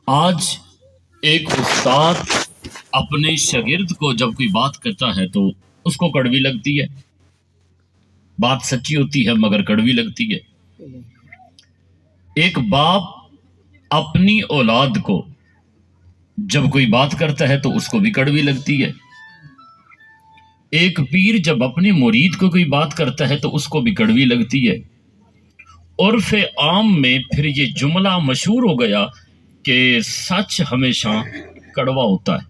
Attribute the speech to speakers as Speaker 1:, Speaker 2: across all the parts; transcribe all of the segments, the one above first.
Speaker 1: آج ایک استاد اپنے شاگرد کو جب کوئی بات کرتا ہے تو اس کو کڑوی لگتی ہے، بات سچی ہوتی ہے مگر کڑوی لگتی ہے۔ ایک باپ اپنی اولاد کو جب کوئی بات کرتا ہے تو اس کو بھی کڑوی لگتی ہے۔ ایک پیر جب اپنے مرید کو کوئی بات کرتا ہے تو اس کو بھی کڑوی لگتی ہے۔ عرف عام میں پھر یہ جملہ مشہور ہو گیا کہ سچ ہمیشہ کڑوا ہوتا ہے،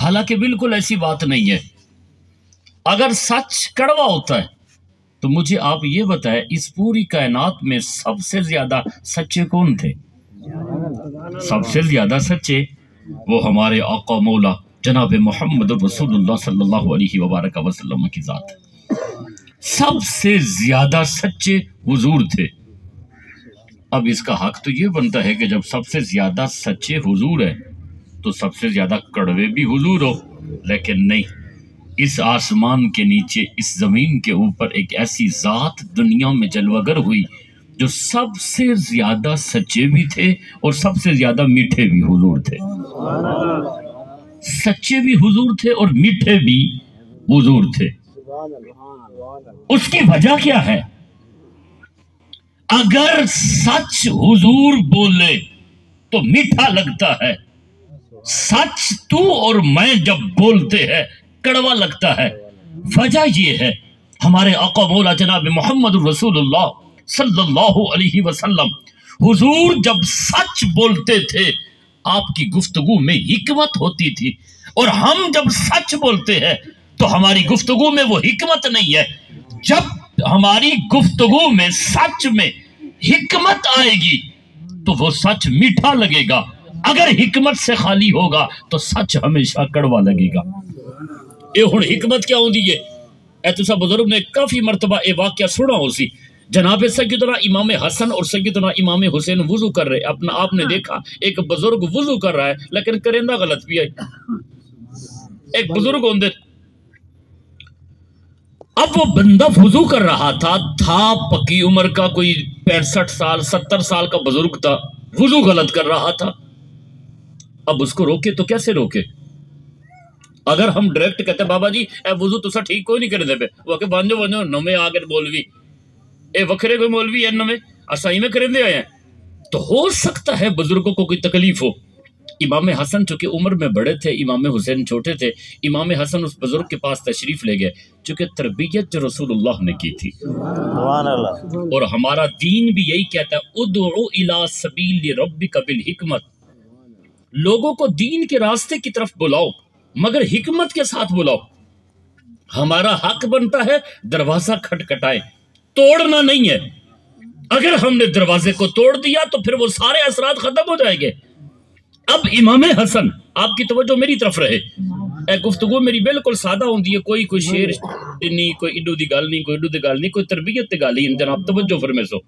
Speaker 1: حالانکہ بالکل ایسی بات نہیں ہے۔ اگر سچ کڑوا ہوتا ہے تو مجھے آپ یہ بتائیں اس پوری کائنات میں سب سے زیادہ سچے کون تھے؟ سب سے زیادہ سچے وہ ہمارے آقا مولا جناب محمد رسول اللہ صلی اللہ علیہ وبارک وسلم کی ذات ہے۔ سب سے زیادہ سچے حضور تھے۔ اب اس کا حق تو یہ بنتا ہے کہ جب سب سے زیادہ سچے حضور ہے تو سب سے زیادہ کڑوے بھی حضور ہو، لیکن نہیں، اس آسمان کے نیچے اس زمین کے اوپر ایک ایسی ذات دنیا میں جلوگر ہوئی جو سب سے زیادہ سچے بھی تھے اور سب سے زیادہ میٹھے بھی حضور تھے۔ سچے بھی حضور تھے اور میٹھے بھی حضور تھے۔ اس کی وجہ کیا ہے؟ اگر سچ حضور بولے تو میٹھا لگتا ہے، سچ تو اور میں جب بولتے ہیں کڑوا لگتا ہے۔ وجہ یہ ہے ہمارے آقا مولا جناب محمد رسول اللہ صلی اللہ علیہ وسلم حضور جب سچ بولتے تھے آپ کی گفتگو میں حکمت ہوتی تھی، اور ہم جب سچ بولتے ہیں تو ہماری گفتگو میں وہ حکمت نہیں ہے۔ جب ہماری گفتگو میں سچ میں حکمت آئے گی تو وہ سچ میٹھا لگے گا، اگر حکمت سے خالی ہوگا تو سچ ہمیشہ کڑوا لگے گا۔ اے ہن حکمت کیا ہوندی ہے؟ اے تسا بزرگ نے کافی مرتبہ اے واقعہ سنا ہو سی، جناب سیدنا امام حسن اور سیدنا امام حسین وضو کر رہے، اپنا آپ نے دیکھا ایک بزرگ وضو کر رہا ہے لیکن کرندہ غلط بھی ہے۔ ایک بزرگ ہوندے، اب وہ بندہ وضو کر رہا تھا پکی عمر کا، کوئی 65 سال 70 سال کا بزرگ تھا، وضو غلط کر رہا تھا۔ اب اس کو روکے تو کیسے روکے؟ اگر ہم ڈائریکٹ کہتے ہیں بابا جی اے وضو تسا ٹھیک کوئی نہیں کرے دے پہ، وہ کہ بانجو نمے آگے مولوی اے وکھرے کوئی مولوی ہے نمے اسائی میں کرے دے آئے ہیں، تو ہو سکتا ہے بزرگوں کو کوئی تکلیف ہو۔ امام حسن چونکہ عمر میں بڑے تھے، امام حسین چھوٹے تھے، امام حسن اس بزرگ کے پاس تشریف لے گئے، چونکہ تربیت جو رسول اللہ نے کی تھی، اور ہمارا دین بھی یہی کہتا ہے ادعو الی سبیل ربک بالحکمت، لوگوں کو دین کے راستے کی طرف بلاؤ مگر حکمت کے ساتھ بلاؤ۔ ہمارا حق بنتا ہے دروازہ کھٹکھٹائے، توڑنا نہیں ہے۔ اگر ہم نے دروازے کو توڑ دیا تو پھر وہ سارے اثرات ختم ہو جائیں گے۔ اب امام حسن آپ کی توجہ میری طرف رہے، اے گفتگو میری بالکل سادہ ہوندی ہے، کوئی شیر نہیں، کوئی اڈو دی گل نہیں، کوئی اڈو دی گل نہیں، کوئی تربیت دی گل نہیں، جناب توجہ فرمے سو۔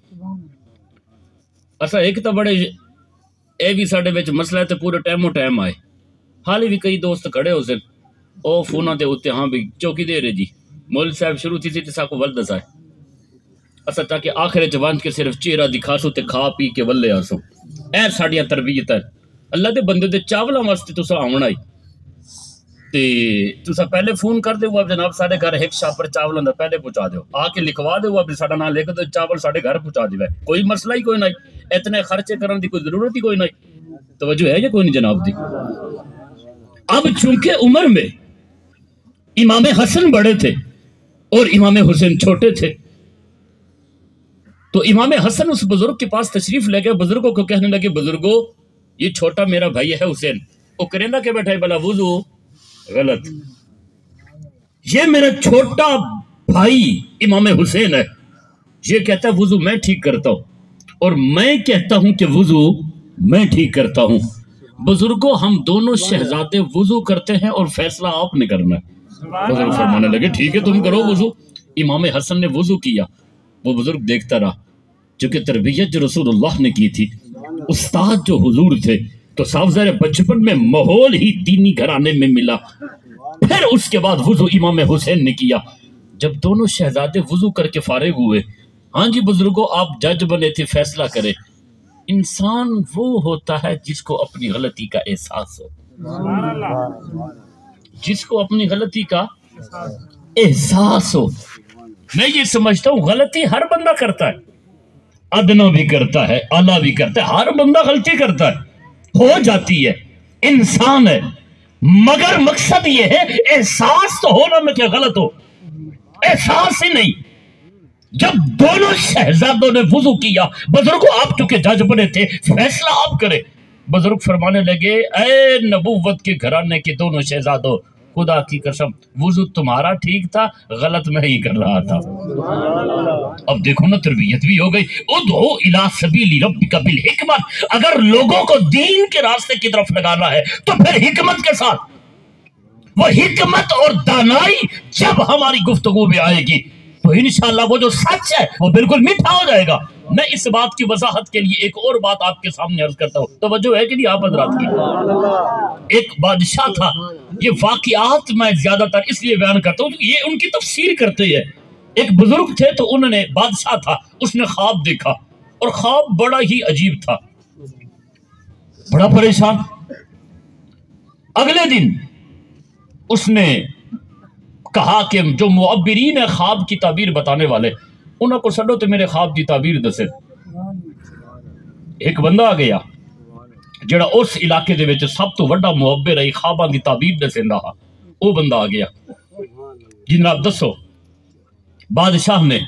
Speaker 1: اسا ایک تو بڑے اے بھی ساڈے وچ مسئلہ ہے تے پورے ٹائموں ٹائم آئے، حال بھی کئی دوست کھڑے ہو سن او فوناں دے اوتے، ہاں بھی چوکی دے رہے جی مول صاحب شروع تھی سی تے ساکو ول دسائے اسا تاکہ آخر چ وانج کے صرف چہرہ دکھاسو تے کھا پی کے ولے آسو۔ اے ساڈیاں تربیت ہے۔ اللہ دے بندے دے چاولاں واسطے تسا آونا ہی تے تسا پہلے فون کر دیو اب جناب ساڈے گھر ایک شاپر چاولاں دا پہلے پہنچا دیو، آ کے لکھوا دیو اب ساڈا نام لکھ دو، چاول ساڈے گھر پہنچا دیو، کوئی مسئلہ ہی کوئی نہیں، اتنے خرچے کرن دی کوئی ضرورت ہی کوئی نہیں۔ توجہ ہے یا کوئی نہیں جناب دی؟ اب چونکہ عمر میں امام حسن بڑے تھے اور امام حسین چھوٹے تھے، تو امام حسن اس بزرگ کے پاس تشریف لے گئے، بزرگوں کو کہنے لگے بزرگوں یہ چھوٹا میرا بھائی ہے حسین، وہ کریندہ کے بیٹھا ہے بلا وضو غلط، یہ میرا چھوٹا بھائی امام حسین ہے، یہ کہتا ہے وضو میں ٹھیک کرتا ہوں اور میں کہتا ہوں کہ وضو میں ٹھیک کرتا ہوں۔ بزرگوں ہم دونوں شہزادے وضو کرتے ہیں اور فیصلہ آپ نے کرنا ہے۔ بزرگ فرمانے لگے ٹھیک ہے تم کرو وضو۔ امام حسن نے وضو کیا، وہ بزرگ دیکھتا رہا، چونکہ تربیت جو رسول اللہ نے کی تھی، استاد جو حضور تھے، تو صاحب ظاہر بچپن میں ماحول ہی دینی گھرانے میں ملا۔ پھر اس کے بعد وضو امام حسین نے کیا۔ جب دونوں شہزادے وضو کر کے فارغ ہوئے، ہاں جی بزرگوں آپ جج بنے تھے فیصلہ کرے، انسان وہ ہوتا ہے جس کو اپنی غلطی کا احساس ہو، جس کو اپنی غلطی کا احساس ہو۔ میں یہ سمجھتا ہوں غلطی ہر بندہ کرتا ہے، ادنا بھی کرتا ہے، اعلیٰ بھی کرتا ہے، ہر بندہ غلطی کرتا ہے، ہو جاتی ہے، انسان ہے، مگر مقصد یہ ہے احساس تو ہونا میں کہ غلط ہو، احساس ہی نہیں۔ جب دونوں شہزادوں نے وضو کیا، بزرگوں آپ چونکہ جج بنے تھے، فیصلہ آپ کرے، بزرگ فرمانے لگے اے نبوت کے گھرانے کے دونوں شہزادوں، خدا کی قسم وضو تمہارا ٹھیک تھا، غلط میں ہی کر رہا تھا۔ اب دیکھو نا، تربیت بھی ہو گئی۔ ادعو الی سبیل ربک بالحکمت، اگر لوگوں کو دین کے راستے کی طرف لگانا ہے تو پھر حکمت کے ساتھ، وہ حکمت اور دانائی جب ہماری گفتگو میں آئے گی تو انشاءاللہ وہ جو سچ ہے وہ بالکل میٹھا ہو جائے گا۔ میں اس بات کی وضاحت کے لیے ایک اور بات آپ کے سامنے عرض کرتا ہوں، توجہ ہے کہ نہیں آپ حضرات کی؟ ایک بادشاہ تھا، یہ واقعات میں زیادہ تر اس لیے بیان کرتا ہوں یہ ان کی تفسیر کرتے ہیں۔ ایک بزرگ تھے تو انہوں نے، بادشاہ تھا، اس نے خواب دیکھا اور خواب بڑا ہی عجیب تھا، بڑا پریشان۔ اگلے دن اس نے کہا کہ جو معبرین ہے خواب کی تعبیر بتانے والے، انہوں کو سڈو تو میرے خواب کی تعبیر دسے۔ ایک بندہ آ گیا جڑا اس علاقے دے وچ سب تو وڈا معبر ہے، خواباں دی تعبیر دسیندا ہا، وہ بندہ آ گیا۔ جناب دسو۔ بادشاہ نے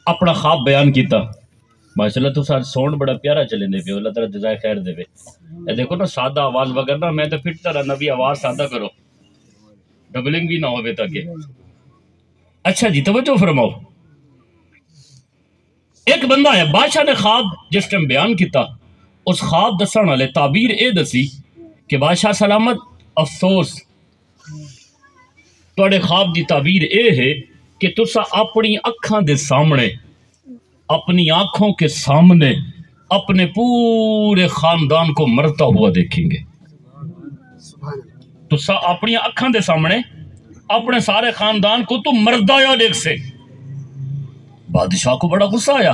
Speaker 1: اپنا خواب بیان کیتا۔ ماشاءاللہ تو سارے سونڈ بڑا پیارا چلے دے پے، اللہ تعالیٰ جزائے خیر دے۔ اے دیکھو نا، سادہ آواز وغیرہ میں تو پھٹتا رہا، نبی آواز سادہ کرو، ڈبلنگ بھی نہ ہوئے تاکہ۔ اچھا جی توجہ فرماؤ۔ ایک بندہ ہے، بادشاہ نے خواب جس ٹائم بیان کیتا، اس خواب دسن والے تعبیر اے دسی کہ بادشاہ سلامت، افسوس تواڈے خواب دی تعبیر اے ہے کہ تسا اپنی اکھاں دے سامنے، اپنی آنکھوں کے سامنے اپنے پورے خاندان کو مرتا ہوا دیکھیں گے۔ تسا اپنی اکھاں دے سامنے اپنے سارے خاندان کو تو مردہ یا دیکھ سے۔ بادشاہ کو بڑا غصہ آیا،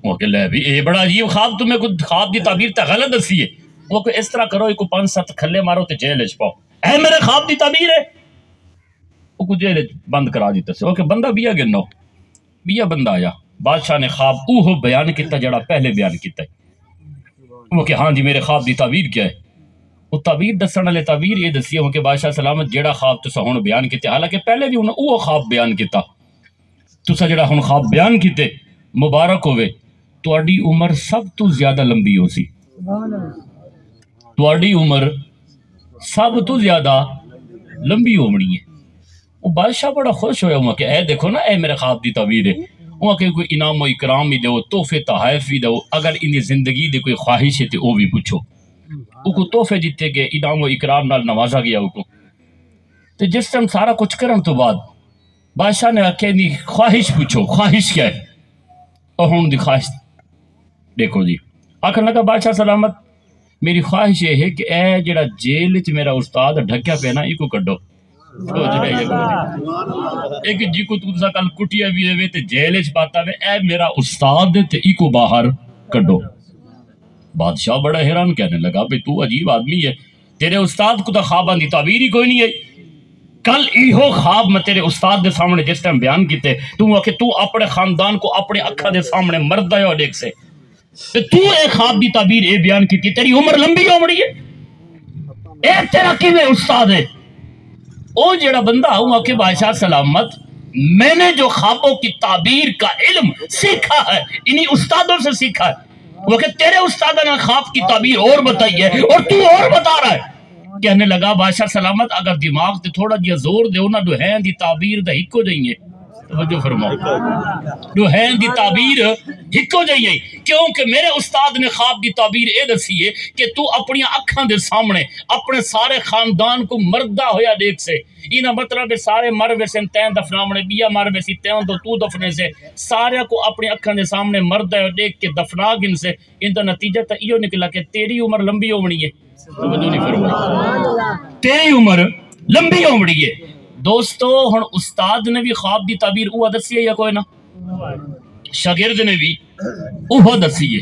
Speaker 1: وہ کہ لے بھی اے بڑا عجیب خواب، تمہیں کچھ خواب دی تعبیر تے غلط دسی ہے۔ وہ کہ اس طرح کرو، ایک 5-7 کھلے مارو تے جیل وچ پاؤ۔ اے میرے خواب دی تعبیر ہے، وہ کو جیل بند کرا دیتا سے۔ وہ کہ بندہ بیا گنو، بیا بندہ آیا، بادشاہ نے خواب اوہو بیان کیتا جڑا پہلے بیان کیتا ہے۔ وہ کہ ہاں جی میرے خواب دی تعبیر کیا ہے؟ وہ تعبیر دسن والے تعبیر یہ دسی ہے کہ بادشاہ سلامت جڑا خواب تسا ہن بیان کیتے، حالانکہ پہلے بھی انہوں وہ خواب بیان کیتا، تسا جڑا ہن خواب بیان کیتے مبارک ہوئے، تواڈی عمر سب تو زیادہ لمبی ہو سی، تواڈی عمر سب تو زیادہ لمبی ہونی ہے۔ وہ بادشاہ بڑا خوش ہویا، ہوا کہ اے دیکھو نا، اے میرے خواب دی تعبیر ہے، وہاں کہ کوئی انعام و اکرام بھی دو، تحفے تحائف بھی دو، اگر ان زندگی دی کوئی خواہش ہے تو وہ بھی پوچھو۔ وہ کو تحفے دیتے گئے، انعام و اکرام نال نوازا گیا۔ وہ کو تو جس ٹائم سارا کچھ کرن تو بعد بادشاہ نے آکھیا دی خواہش پوچھو، خواہش کیا ہے؟ اور ہن دی خواہش دیکھو جی، آخر لگا بادشاہ سلامت میری خواہش یہ ہے کہ اے جڑا جیل چ میرا استاد ڈھکیا پہ نا، یہ کو کڈو۔ ایک جی کو تسا کل کٹیا بھی ہے تے جیل چ پاتا ہے، اے میرا استاد تے ای کو باہر کڈو۔ بادشاہ بڑا حیران کہنے لگا بھئی تو عجیب آدمی ہے، تیرے استاد کو تو خواباں دی تعبیر ہی کوئی نہیں ہے۔ کل ایہو خواب میں تیرے استاد دے سامنے جس ٹائم بیان کیتے، کہ تو اپنے خاندان کو اپنے اکھا دے سامنے مردہ یا دیکھ سے، تو اے خواب دی تعبیر اے بیان کی تیری عمر لمبی ہو بڑی ہے، اے تیرا کیویں استاد ہے؟ او جڑا بندہ ہوا کہ بادشاہ سلامت میں نے جو خوابوں کی تعبیر کا علم سیکھا ہے انہی استادوں سے سیکھا ہے۔ وہ کہ تیرے استاد نے خواب کی تعبیر اور بتائی ہے اور تو اور بتا رہا ہے۔ کہنے لگا بادشاہ سلامت اگر دماغ تے تھوڑا جیا زور دے انہاں جو ہیں دی تعبیر دا ہکو جائیں، توجہ فرماؤ، جو ہیں دی تعبیر ہکو جائیں، کیونکہ میرے استاد نے خواب دی تعبیر اے دسی ہے کہ تو اپنی اکھاں دے سامنے اپنے سارے خاندان کو مردہ ہویا دیکھ سے، انہاں مطلب سارے مر ویسے تین دفناونے، بیا مر ویسی تین تو دفنے سے، سارے کو اپنی اکھاں دے سامنے مردہ ہو دیکھ کے دفنا گن سے، ان دا نتیجہ تا ایو نکلا کہ تیری عمر لمبی ہونی ہے۔ توجہ نہیں فرمائی، تیری عمر لمبی ہونی ہے۔ دوستو ہن استاد نے بھی خواب دی تعبیر اوہ دسی ہے یا کوئی نہ؟ شاگرد نے بھی اوہ دسی ہے۔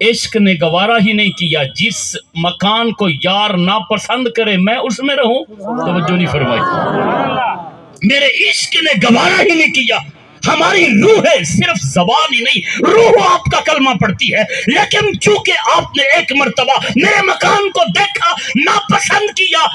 Speaker 1: عشق نے گوارا ہی نہیں کیا، جس مکان کو یار ناپسند کرے میں اس میں رہوں، توجہ نہیں فرمائی، میرے عشق نے گوارا ہی نہیں کیا، ہماری روح ہے، صرف زبان ہی نہیں، روح آپ کا کلمہ پڑتی ہے، لیکن چونکہ آپ نے ایک مرتبہ میرے مکان کو دیکھا، ناپسند کیا،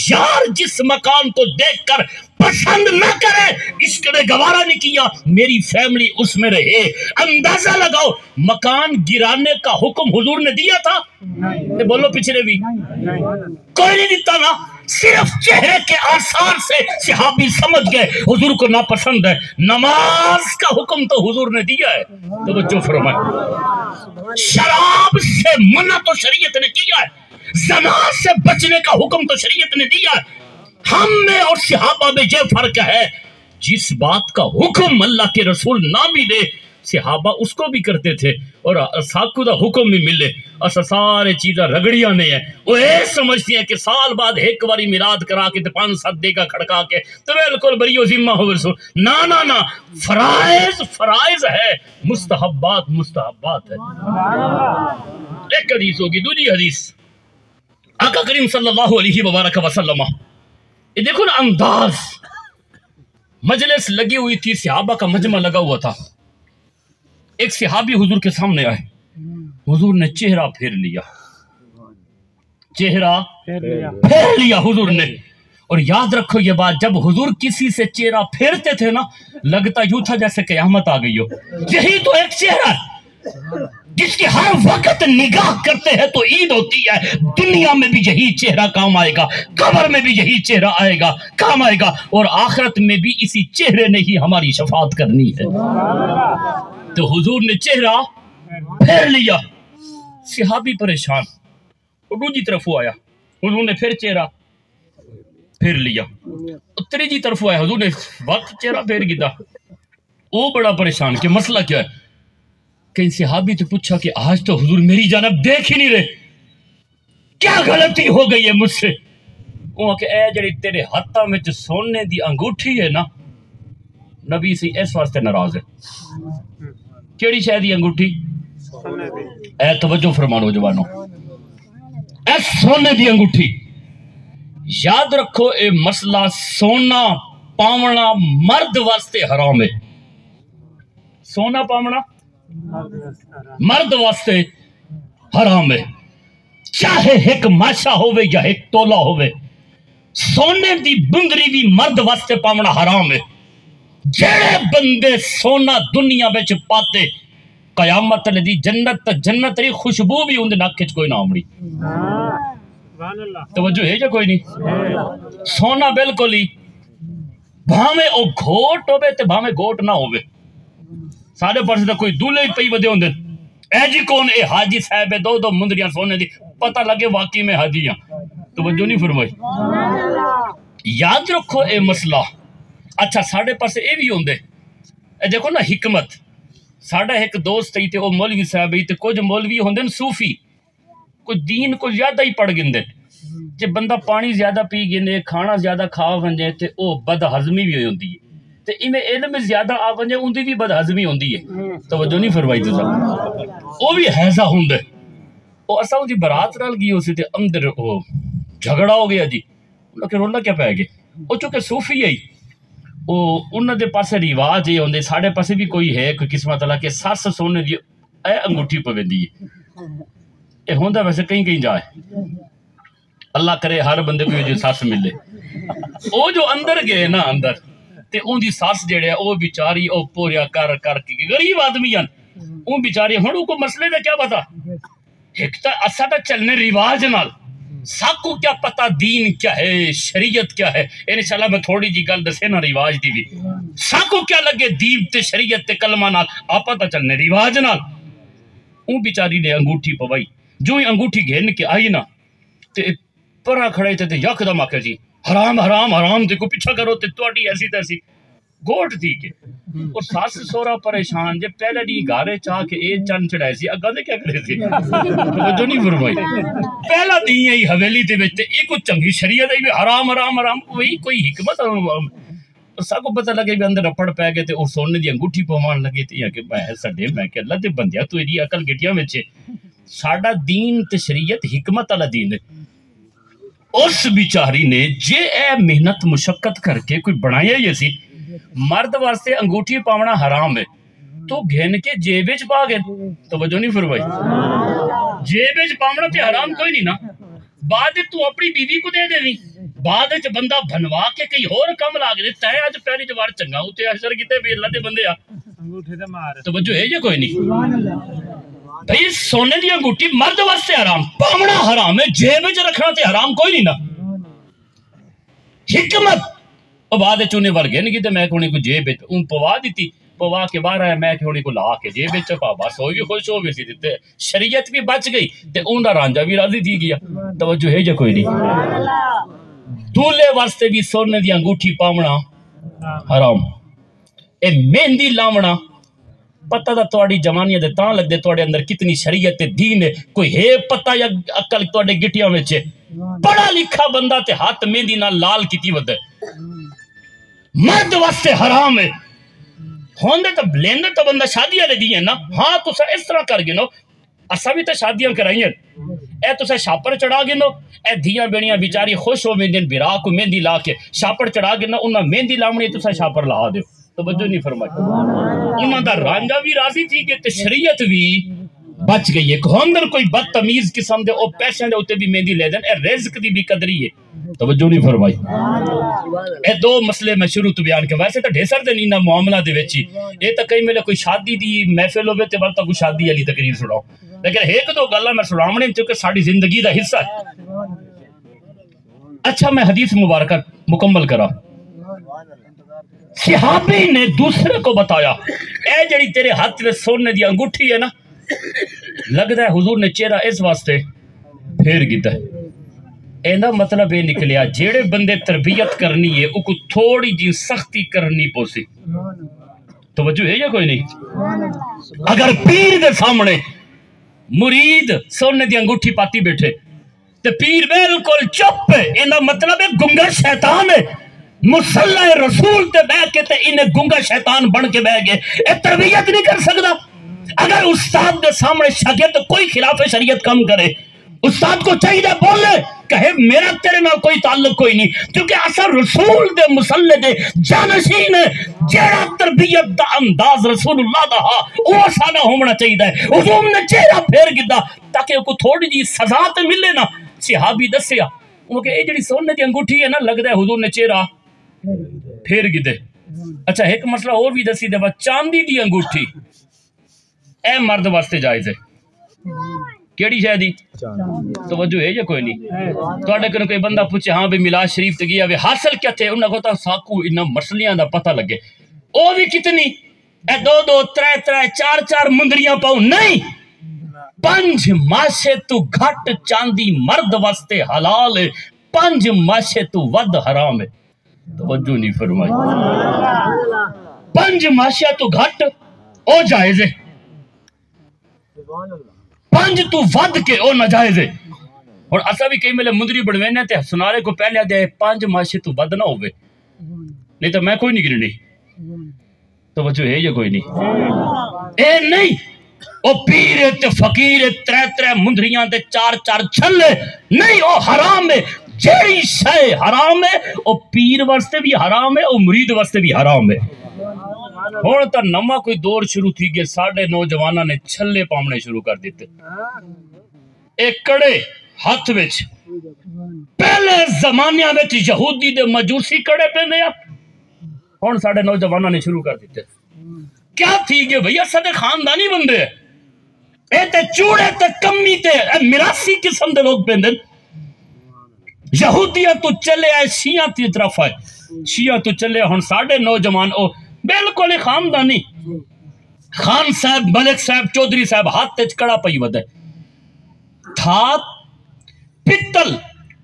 Speaker 1: یار جس مکان کو دیکھ کر پسند نہ کرے، عشق نے گوارا نہیں کیا، میری فیملی اس میں رہے۔ اندازہ لگاؤ، مکان گرانے کا حکم حضور نے دیا تھا؟ نہیں۔ بولو پچھلے بھی کوئی نہیں دیتا نا، صرف چہرے کے آثار سے صحابی سمجھ گئے حضور کو ناپسند ہے۔ نماز کا حکم تو حضور نے دیا ہے، توجہ فرمائے، شراب سے منع تو شریعت نے کیا ہے، زنا سے بچنے کا حکم تو شریعت نے دیا ہے۔ ہم میں اور صحابہ میں یہ فرق ہے، جس بات کا حکم اللہ کے رسول نہ بھی دے صحابہ اس کو بھی کرتے تھے، اور ساکو دا حکم بھی ملے اسا سارے چیزاں رگڑیاں نہیں ہیں۔ وہ یہ سمجھتی ہیں کہ سال بعد ایک باری میلاد کرا کے 5-7 دیگا کھڑکا کے تو بالکل بریو ذمہ ہو رسول، نا نا نا، فرائض فرائض ہے، مستحبات مستحبات ہے۔ ایک حدیث ہوگی، دوسری حدیث آقا کریم صلی اللہ علیہ وبارک وسلم، یہ دیکھو نا انداز، مجلس لگی ہوئی تھی، صحابہ کا مجمع لگا ہوا تھا، ایک صحابی حضور کے سامنے آئے، حضور نے چہرہ پھیر لیا، چہرہ پھیر لیا حضور نے، اور یاد رکھو یہ بات، جب حضور کسی سے چہرہ پھیرتے تھے نا، لگتا یوں تھا جیسے قیامت آ گئی ہو۔ یہی تو ایک چہرہ ہے جس کی ہر وقت نگاہ کرتے ہیں تو عید ہوتی ہے، دنیا میں بھی یہی چہرہ کام آئے گا، قبر میں بھی یہی چہرہ آئے گا، کام آئے گا، اور آخرت میں بھی اسی چہرے نے ہی ہماری شفاعت کرنی ہے۔ تو حضور نے چہرہ پھیر لیا، صحابی پریشان، دوسری طرف آیا، حضور نے پھر چہرہ پھیر لیا، تیسری طرف آیا، حضور نے وقت چہرہ پھیر گیا، وہ بڑا پریشان کہ مسئلہ کیا ہے؟ کہیں صحابی تو پوچھا کہ آج تو حضور میری جانب دیکھ ہی نہیں رہے، کیا غلطی ہو گئی ہے مجھ سے؟ وہ کہ اے جڑی تیرے ہاتھاں میں سونے دی انگوٹھی ہے نا، نبی سی اس واسطے ناراض ہے۔ کیڑی شے دی انگوٹھی؟ اے توجہ فرمانو جوانو، اے سونے دی انگوٹھی، یاد رکھو اے مسئلہ سونا پاونا مرد واسطے حرام ہے، سونا پاونا مرد واسطے حرام ہے، چاہے ایک ماشا ہوئے یا ایک تولا ہوئے، سونے دی بندری بھی مرد واسطے پاونا حرام ہے۔ جڑے بندے سونا دنیا بچ پاتے، قیامت دی جنت ری خوشبو بھی اندے ناک وچ کوئی نہ آمڑی، توجہ ہے جا کوئی نہیں؟ سونا بالکل ہی، بھاویں او گھوٹ ہوئے تے بھاویں گھوٹ نہ ہوئے، سارے پرسے تو کوئی دولے پئی ودے ہوندے، اے جی کون اے حاجی صاحب ہے، دو مندریاں سونے دی، پتہ لگے واقعی میں حاجی ہیں، توجہ نہیں فرمائی۔ یاد رکھو اے مسئلہ۔ اچھا ساڑھے پاس اے بھی ہوندے، اے دیکھو نا حکمت، ساڑھا ایک دوست ہی تے او مولوی صاحب ہی تے کچھ مولوی ہوندے صوفی، کچھ دین کو زیادہ ہی پڑھ گندے، جے بندہ پانی زیادہ پی گندے، کھانا زیادہ کھا ونجے تے او بد ہضمی بھی ہوندی ہے، تے انہیں علم زیادہ آ ونجے ان دی بھی بد ہضمی ہوندی ہے، توجہ نہیں فرمائی تو سب، او بھی حیضہ ہوندے، او اسا ان دی برات رال گئی ہو سی تے اندر او جھگڑا ہو گیا جی، انہوں کہ رولا کیا پائے گے، او چونکہ صوفی ہے، او انہوں دے پاسے رواج یہ ہوندے، ساڑھے پاسے بھی کوئی ہے کوئی قسمت اللہ کہ ساس سونے دی اے انگوٹھی پہ دی ہے، اے ہوندہ ویسے کہیں کہیں جائے، اللہ کرے ہر بندے کو جو ساس ملے، او جو اندر گئے نا اندر تے ان دی ساس جڑے او بیچاری او پوریا کر کے غریب آدمی ہیں، ان بیچاری ہنو کو مسئلے دا کیا پتا، ایک تا اسا تا چلنے رواج نال، ساکو کیا پتا دین کیا ہے، شریعت کیا ہے، انشاءاللہ میں تھوڑی جی گل دسے نا رواج دی بھی، ساکو کیا لگے دین تے شریعت تے کلمہ نال، آپا تا چلنے رواج نال، ان بیچاری نے انگوٹھی پوائی، جو ہی انگوٹھی گھن کے آئی نا تے پرا کھڑے تے یک دم آکے جی حرام حرام حرام تے کو پیچھا کرو تے توڑی ایسی تیسی گوٹ تھی کے، اور ساس سورا پریشان جے پہلے دی گارے چاہ کے اے چند چڑھائے سی اگا دے کیا کرے سی، جو نہیں فرمائی پہلا دی ہے حویلی تے بیچتے ایک کو چنگی شریعت ہے حرام حرام حرام وہی کوئی حکمت سا کو پتہ لگے بھی اندر اپڑ پہ گئے تے اور سونے دی انگوٹھی پوان لگے تے کہ میں سڈے میں کہ اللہ تے بندیا تو ایڈی عقل گٹیاں وچ ساڈا دین تے شریعت حکمت والا دین ہے. اس بیچاری نے جے اے محنت مشقت کر کے کوئی بنایا ہی سی مرد واسطے انگوٹھی پاونا حرام ہے تو گھن کے جیب وچ پا گئے. توجہ نہیں فرمائی. جیب وچ پاونا تے حرام کوئی نہیں نا. بعد تو اپنی بیوی کو دے دینی بعد وچ بندہ بنوا کے کئی اور کم لا کے تے اج پہلی جوار چنگا اوتے اثر کیتے بھی اللہ دے بندے آ انگوٹھے تے مار. توجہ ہے جے کوئی نہیں. سبحان اللہ. بھئی سونے دی انگوٹھی مرد واسطے حرام پاونا حرام ہے جیب وچ رکھنا تے حرام کوئی نہیں نا. حکمت او بعد چونے ور گئے نہیں تے میں کونے کو جیب وچ اون پوا دیتی پوا کے باہر آیا میں کونے کو لا کے جیب وچ پا بس ہوئی بھی خوش ہو گئی سی تے شریعت بھی بچ گئی تے اون دا رانجا بھی راضی تھی گیا. توجہ ہے جے کوئی نہیں. دولے واسطے بھی سونے دی انگوٹھی پاونا حرام. اے مہندی لاونا پتہ دا تواڈی جوانی دے تاں لگ دے تواڈے اندر کتنی شریعت تے دین ہے. کوئی ہے پتہ یا عقل تواڈے گٹیاں وچ پڑھا لکھا بندہ تے ہاتھ مہندی نال لال کیتی ودے مرد واسطے حرام ہے. ہوندے تے لیندے تے بندہ شادی والے دی ہے نا. ہاں تسا اس طرح کر گے نو اسا بھی تے شادیاں کرائیں اے تسا شاپر چڑھا گے نو اے دھیاں بیڑیاں بیچاری خوش ہو ویندن برا کو مہندی لا کے شاپر چڑھا گے نا انہاں مہندی لاونی تسا شاپر لا دیو. توجہ نہیں فرمائی. انہاں دا رانجا بھی راضی تھی کہ تے شریعت بھی بچ گئی ہے. ہوندر کوئی بدتمیز قسم دے او پیسے دے اوتے بھی مہندی لے دین. اے رزق دی بھی قدری ہے. توجہ نہیں فرمائی. اے دو مسئلے میں شروع تو بیان کے ویسے تو ڈھیسر دے نینا معاملہ دے وچی اے تا کئی ملے کوئی شادی دی محفل ہوے تے بلتا کوئی شادی والی تقریر سناؤ لیکن ایک دو گلاں میں سناونے کیونکہ ساڈی زندگی دا حصہ ہے. اچھا میں حدیث مبارکہ مکمل کرا. صحابی نے دوسرے کو بتایا اے جڑی تیرے ہاتھ میں سونے دی انگوٹھی ہے نا لگدا ہے حضور نے چہرہ اس واسطے پھیر گیتا ہے. ایندا مطلب یہ نکلیا جیڑے بندے تربیت کرنی ہے او کو تھوڑی جی سختی کرنی پوسی. توجہ ہے یا کوئی نہیں. اگر پیر دے سامنے مرید سونے دی انگوٹھی پاتی بیٹھے تے پیر بالکل چپ ہے ایندا مطلب ہے گنگا شیطان ہے. مصلی رسول تے بہ کے تے انہیں گنگا شیطان بن کے بہ گئے. اے تربیت نہیں کر سکتا. اگر استاد دے سامنے شاگرد کوئی خلاف شریعت کم کرے استاد کو چاہیے بولے کہے میرا تیرے نال کوئی تعلق کوئی نہیں کیونکہ اثر رسول دے مصلی دے جانشین ہے. جیڑا تربیت دا انداز رسول اللہ دا ہا وہ سادہ ہونا چاہیے. حضور نے چہرہ پھیر گدا تاکہ کو تھوڑی جی سزا تے ملے نا. صحابی دسیا انہوں کہ اے جڑی سونے دی انگوٹھی ہے نا لگدا ہے حضور نے چہرہ پھیر گدے. اچھا ایک مسئلہ اور بھی دسی دے با چاندی دی انگوٹھی اے مرد واسطے جائز ہے. کیڑی شے دی توجہ ہے یا کوئی نہیں. تواڈے کن کوئی بندہ پوچھے ہاں بھی میلاد شریف تے گیا وے حاصل کیا تھے انہاں کو تا ساکو انہاں مسلیاں دا پتہ لگے. او بھی کتنی اے دو دو ترے ترے چار چار مندریاں پاؤ نہیں 5 ماشے تو گھٹ چاندی مرد واسطے حلال ہے 5 ماشے تو ود حرام ہے. توجہ نہیں فرمائی. 5 ماشے تو گھٹ او جائز ہے 5 تو ود کے او ناجائز ہے. اور اسا بھی کئی ملے مندری بڑھوینے تے سنارے کو پہلے دے 5 ماشے تو ود نہ ہوئے نہیں تو میں کوئی نہیں گرنی. توجہ ہے یا کوئی نہیں. اے نہیں او پیر تے فقیر ترے ترے مندریاں تے چار چار چھلے نہیں او حرام ہے. جیڑی شے حرام ہے او پیر واسطے بھی حرام ہے او مرید واسطے بھی حرام ہے. ہوں تو نواں کوئی دور شروع تھی گیا ساڈے نوجواناں نے چھلے پامنے شروع کر دیتے. ایک کڑے ہاتھ وچ پہلے زمانے وچ یہودی دے مجوسی کڑے پیندے آ ہن ساڈے نوجواناں نے شروع کر دیتے. کیا تھی گئے بھیا ساڈے خاندانی بندے اے تے چوڑے تے کمی تے میراثی قسم دے لوگ پیندے. یہودیاں تو چلے آئے شیعہ کی طرف آئے شیعہ تو چلے ہن ساڈے نوجوان او بالکل خاندانی خان صاحب ملک صاحب چودھری صاحب ہاتھ تے کڑا پئی ودے تھات پتل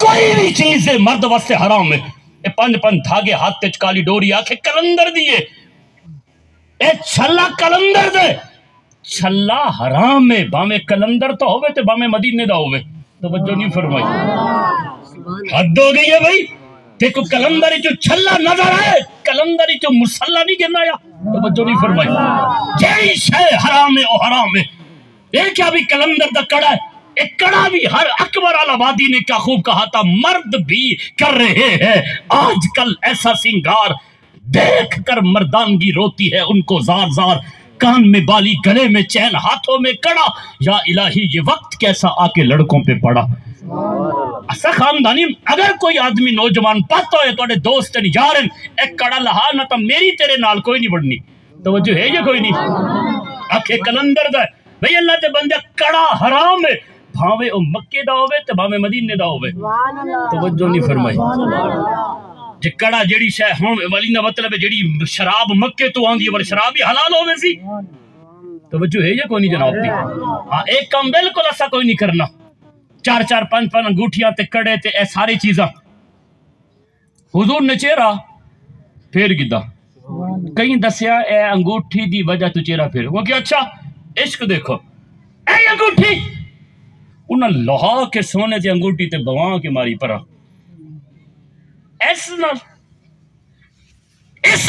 Speaker 1: کوئی بھی چیز ہے مرد واسطے حرام ہے. اے 5 دھاگے ہاتھ تے کالی ڈوری آکھے کلندر دیے اے چھلا کلندر دے چھلا حرام ہے باویں کلندر تو ہوئے تے باویں مدینے دا ہوئے. توجہ نہیں فرمائی. حد ہو گئی ہے بھائی. دیکھو کلندری جو چھلا نظر آئے کلندری جو مسلح نہیں گرنا یا توجہ نہیں فرمائی. جیڑی شے حرام ہے او حرام ہے. یہ کیا بھی کلندر دا کڑا ہے، ایک کڑا بھی ہر اکبر آبادی نے کیا خوب کہا تھا، مرد بھی کر رہے ہیں آج کل ایسا سنگار، دیکھ کر مردانگی روتی ہے ان کو زار زار، کان میں بالی گلے میں چین ہاتھوں میں کڑا، یا الہی یہ وقت کیسا آ کے لڑکوں پہ پڑا۔ ایسا خاندانی اگر کوئی آدمی نوجوان پتہ ہے توڑے دوست یارن ایک کڑا لہا نہ تو میری تیرے نال کوئی نہیں بڑھنی، توجہ ہے یا کوئی نہیں؟ آکھے کلندر دا بھئی اللہ تے بندے کڑا حرام ہے، بھاوے او مکے دا ہوئے تے بھاوے مدینے دا ہوئے، توجہ نہیں فرمائی۔ جے کڑا جیڑی شے ہون والی نہ مطلب ہے جیڑی شراب مکے تو آندھی ہے ور شراب ہی حلال ہوئے سی، توجہ ہے یا کوئی نہیں جناب دی؟ ہاں ایک کام بالکل ایسا کوئی نہیں کرنا، چار چار پانچ پانچ انگوٹھیاں تے کڑے تے اے ساری چیزاں، حضور نے چہرہ پھیر گدا، کہیں دسیا اے انگوٹھی دی وجہ تو چہرہ پھیر، وہ کہ اچھا عشق دیکھو اے انگوٹھی، انہاں لوہا کے سونے تے انگوٹھی تے بواں کے ماری پرا، اس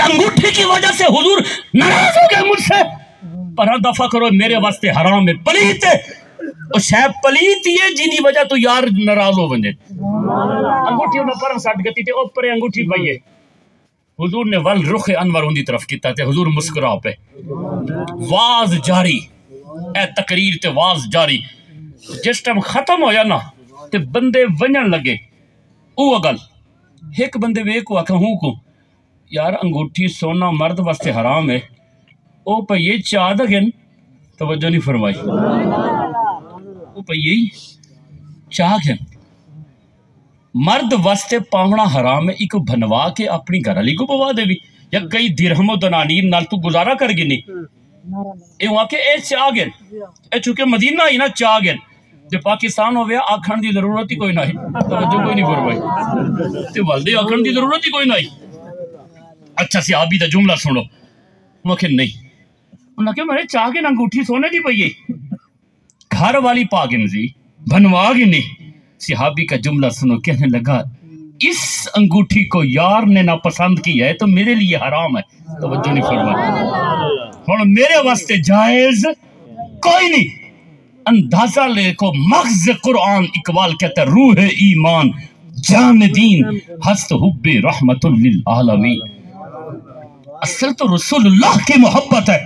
Speaker 1: انگوٹھی کی وجہ سے حضور ناراض ہو گئے مجھ سے، پر دفع کرو میرے واسطے حرام ہے، پلیت ہے، اور شاید پلیت یہ جنہی وجہ تو یار ناراض ہو بندے، انگوٹھی انہوں پر ساٹھ گتی تھے اوپر انگوٹھی پائیے، حضور نے ول رخ انور ان دی طرف کیتا تھے، حضور مسکرا پہ، واز جاری، اے تقریر تے واز جاری، جس ٹائم ختم ہویا نا تے بندے ونجن لگے، او اگل ایک بندے وے کو آکھا ہوں کو یار انگوٹھی سونا مرد واسطے حرام ہے، او پہ یہ چاہ دا گن، توجہ نہیں فرمائی، او پہ یہ چاہ گن مرد واسطے پاونا حرام ہے، ایک بھنوا کے اپنی گھر علی کو بوا دے بھی، یا کئی درہم و دنانیر نال تو گزارا کر گی نہیں، اے وہاں کے اے چاہ گن، اے چونکہ مدینہ ہی نا چاہ گن، جو پاکستان ہو گیا آکھن دی ضرورت ہی کوئی نہیں، توجہ کوئی نہیں فرمائی، تے والدے آکھن دی ضرورت ہی کوئی نہیں۔ اچھا صحابی دا جملہ سنو، وہ کہ نہیں، انہوں نے کہا میرے چاہ کے انگوٹھی سونے دی پئیے، گھر والی پاگن زی بنوا گی نہیں، صحابی کا جملہ سنو، کہنے لگا اس انگوٹھی کو یار نے نا پسند کی ہے تو میرے لیے حرام ہے، توجہ نہیں فرمائی، اور میرے واسطے جائز کوئی نہیں، اندازہ لے کو مغز قرآن، اقبال کہتا ہے روح ایمان جان دین ہست حب رحمت للعالمین، اصل تو رسول اللہ کی محبت ہے،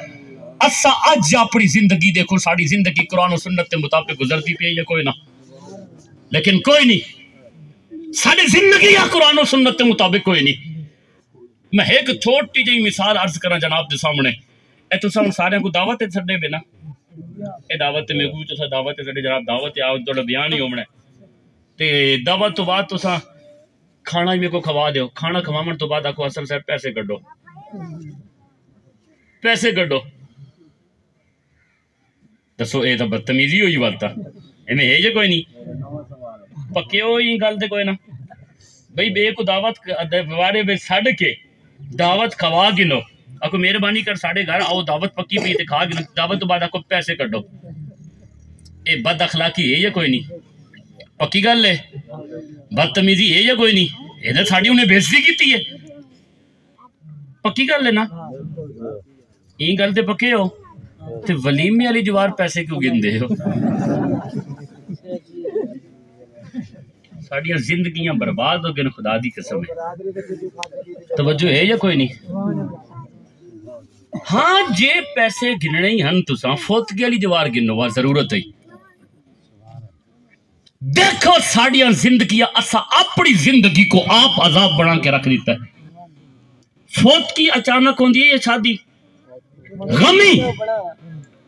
Speaker 1: اسا آج اپنی زندگی دیکھو، ساری زندگی قرآن و سنت کے مطابق گزرتی پی ہے کوئی نہ، لیکن کوئی نہیں، ساری زندگی یا قرآن و سنت کے مطابق کوئی نہیں۔ میں ایک چھوٹی جی مثال عرض کرنا جناب دے سامنے، اے تو سارے کو دعوت ہے سڈے بنا، اے دعوت میں کو تو دعوت ہے سڈے جناب، دعوت ہے تھوڑا بیان ہی ہونا تے دعوت تو بعد تو کھانا ہی میرے کو کھوا دیو، کھانا کھواون تو بعد آکھو اصل صاحب پیسے کڈو، پیسے کڈو، دسو اے تو بدتمیزی ہوئی بات تھا، ایویں ہے جے کوئی نہیں، پکے ہوئی گل تے کوئی نہ، بھئی بے کو دعوت وارے بے سڈ کے دعوت کھوا گنو، آکو مہربانی کر ساڑھے گھر آؤ دعوت پکی پی تے کھا گنو، دعوت تو بعد آکو پیسے کڈو، اے بد اخلاقی ہے یا کوئی نہیں؟ پکی گل ہے، بدتمیزی ہے یا کوئی نہیں؟ یہ ساڑی انہیں بےزتی کیتی ہے، پکی گل ہے نا، یہ گل تے پکے ہو تے ولیمے والی جوار پیسے کیوں گندے ہو؟ ساڑیاں زندگیاں برباد ہو گئے خدا دی قسم ہے، توجہ ہے یا کوئی نہیں؟ ہاں جے پیسے گننے ہی ہن تساں فوتگی والی جوار گنو وا ضرورت ہے، دیکھو ساڑیاں زندگیاں اسا اپنی زندگی کو آپ عذاب بنا کے رکھ دیتا ہے، فوت کی اچانک ہوندی ہے یہ شادی غمی،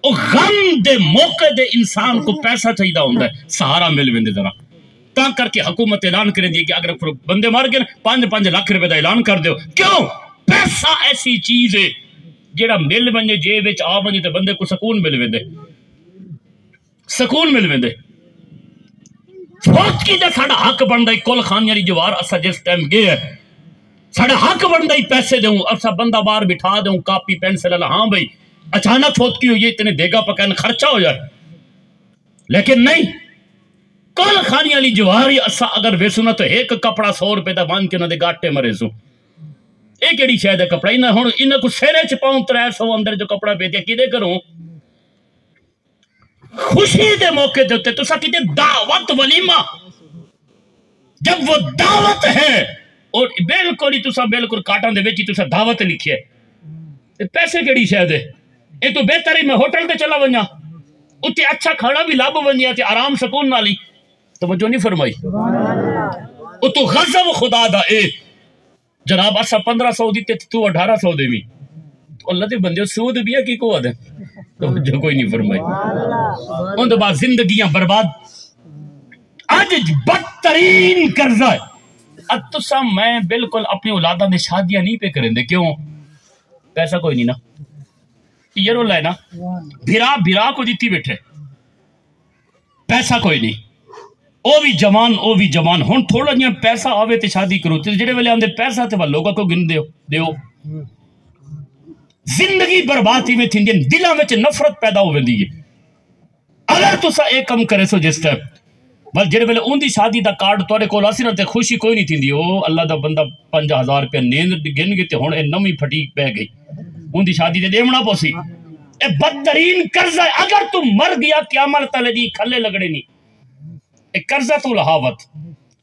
Speaker 1: او غم دے موقع دے انسان کو پیسہ چاہیدہ ہوندہ ہے، سہارا مل ویندے ذرا، تاں کر کے حکومت اعلان کریں دی کہ اگر بندے مار گئے 5-5 لاکھ روپے دا اعلان کر دیو، کیوں؟ پیسہ ایسی چیز ہے جیڑا مل ونجے جیب وچ آ ونجے تے بندے کو سکون مل ویندے، سکون مل ویندے۔ فوت کی دے ساڑا حق بندہ کل خانی والی جوار اسا جس ٹائم گئے ہے، ساڑا حق بندہ ہی پیسے دوں، اسا بندہ بار بٹھا دوں، کاپی پینسل اللہ، ہاں بھئی اچانک فوت کی ہوئی اتنے دیگا پکائن خرچہ ہو جائے، لیکن نہیں، کل خانی والی جواری اسا اگر ویسو نہ تو ایک کپڑا 100 روپے دا بان کے نہ دے گاٹے مرے سو، ایک ایڈی شاید ہے کپڑا، انہوں کو سیرے چ پاؤں 300 اندر جو کپڑا پہ دیا کی دے کروں، خوشی دے موقع دے ہوتے تو سا کہتے دعوت ولیمہ، جب وہ دعوت ہے اور بالکل ہی تسا بالکل کاٹن دے وچ تسا دعوت لکھی ہے، پیسے کیڑی شاید ہے؟ یہ تو بہتر ہے میں ہوٹل تے چلا ونجا، اتنے اچھا کھانا بھی لب ونجا تے آرام سکون نالی، توجہ نہیں فرمائی؟ وہ تو غضب خدا دا اے جناب اسا 1500 دیتے تو 1800 دے بھی تو اللہ دے بندے سود بھی ہے کی کو دے، توجہ کوئی نہیں فرمائی۔ ان دے بعد زندگیاں برباد، آج بدترین قرضہ ہے۔ اب تسا میں بالکل اپنی اولاداں دے شادیاں نہیں پہ کریں دے، کیوں؟ پیسہ کوئی نہیں نا، یہ رول ہے نا، بھرا کو دیتی بیٹھے، پیسہ کوئی نہیں، او بھی جوان ہن تھوڑا جہاں پیسہ آوے تے شادی کرو تے جڑے ویلے آندے پیسہ تے لوگاں کو گن دیو زندگی برباد تھی میں تھی دلاں وچ نفرت پیدا ہو ویندی ہے۔ اگر تسا ایک کم کرے سو جس ٹائم بس جڑے ویلے اون دی شادی دا کارڈ تواڈے کول اسی نہ تے خوشی کوئی نہیں تھیندی، او اللہ دا بندہ 5000 روپے نیند گن گئے تے ہن اے نویں پھٹی پہ گئی، اون دی شادی تے دیونا پوسی۔ اے بدترین قرضہ ہے، اگر تم مر گیا قیامت تلے دی کھلے لگڑے نہیں، اے قرضہ تو لہاوت،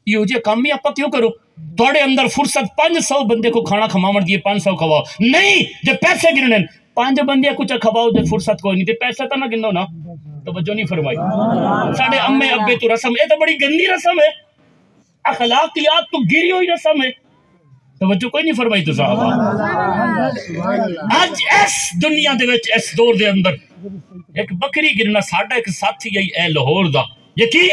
Speaker 1: یہ جے کام ہی آپ کیوں کرو؟ تھوڑے اندر فرصت 500 بندے کو کھانا کھماون دیے 500 کھواؤ نہیں، جے پیسے گننے 5 بندے کچھ کھواؤ جے فرصت کوئی نہیں تے پیسہ تو نہ گنو نا، توجہ نہیں فرمائی۔ ساڑھے امے ابے تو رسم، اے تو بڑی گندی رسم ہے، اخلاقیات تو گری ہوئی رسم ہے، توجہ کوئی نہیں فرمائی تو صحابہ۔ آج اس دنیا دے وچ اس دور دے اندر ایک بکری گرنا ساڑھا ایک ساتھی ہے اے لاہور دا، یقین